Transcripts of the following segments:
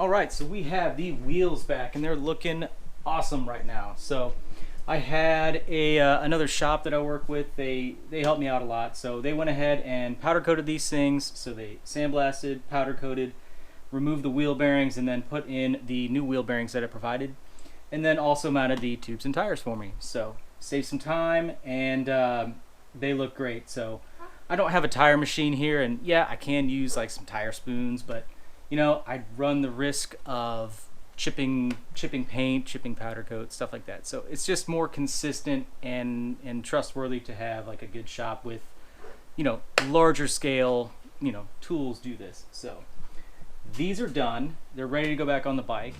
All right, so we have the wheels back and they're looking awesome right now. So I had another shop that I work with. They helped me out a lot. So they went ahead and powder coated these things. So they sandblasted, powder coated, removed the wheel bearings, and then put in the new wheel bearings that I provided. And then also mounted the tubes and tires for me. So saved some time, and they look great. So I don't have a tire machine here, and yeah, I can use like some tire spoons, but you know, I'd run the risk of chipping paint, chipping powder coat, stuff like that. So it's just more consistent and trustworthy to have like a good shop with, you know, larger scale, you know, tools do this. So these are done. They're ready to go back on the bike.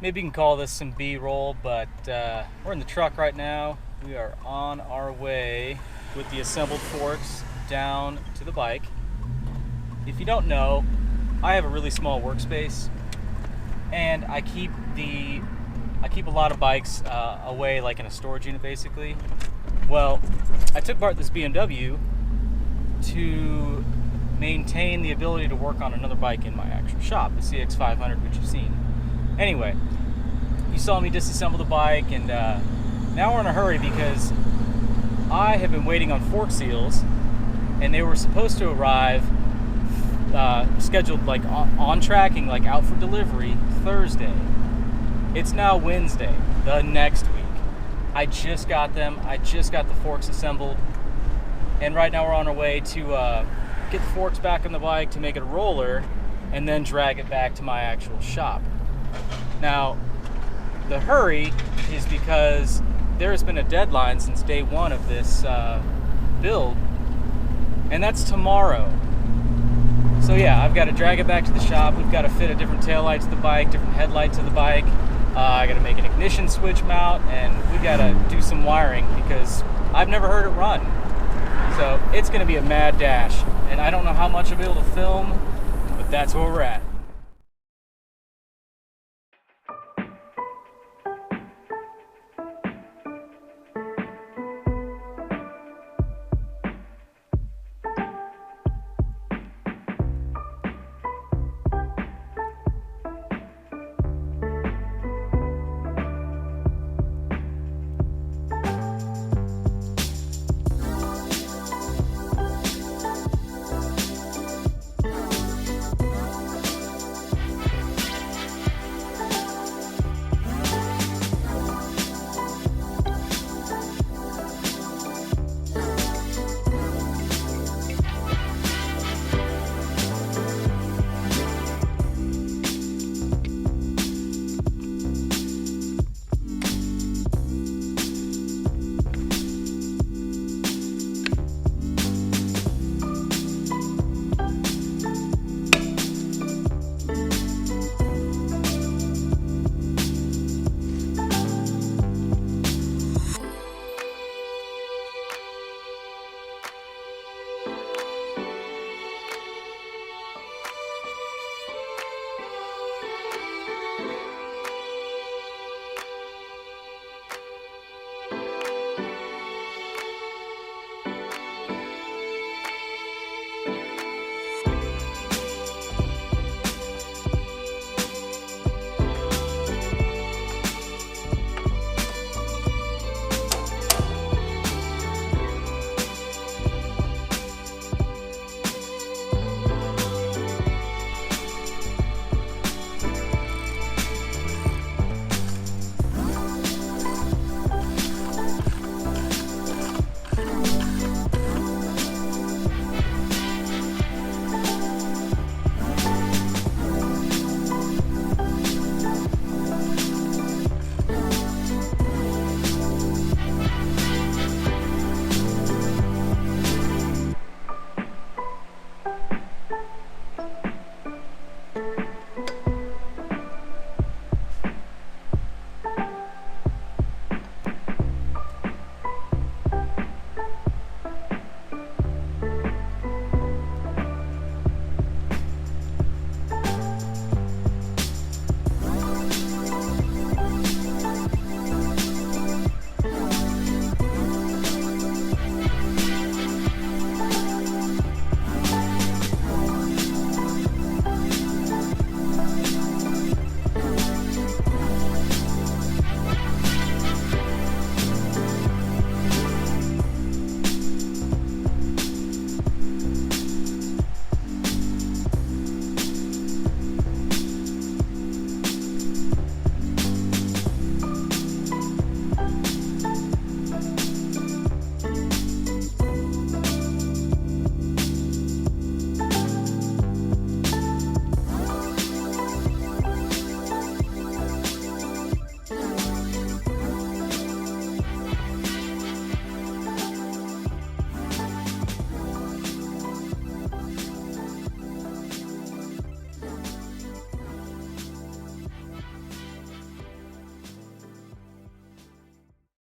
maybe you can call this some B-roll, but we're in the truck right now. We are on our way with the assembled forks down to the bike. If you don't know, I have a really small workspace, and I keep a lot of bikes away, like in a storage unit basically. Well, I took apart this BMW to maintain the ability to work on another bike in my actual shop, the CX500, which you've seen. Anyway, you saw me disassemble the bike, and now we're in a hurry because I have been waiting on fork seals, and they were supposed to arrive scheduled like on tracking, like out for delivery Thursday. It's now Wednesday, the next week. I just got them. I just got the forks assembled, and right now we're on our way to get the forks back on the bike to make it a roller, and then drag it back to my actual shop. Now, the hurry is because there has been a deadline since day one of this build, and that's tomorrow. So yeah, I've got to drag it back to the shop. We've got to fit a different taillight to the bike, different headlight to the bike. I got to make an ignition switch mount, and we got to do some wiring because I've never heard it run. So it's going to be a mad dash, and I don't know how much I'll be able to film, but that's where we're at.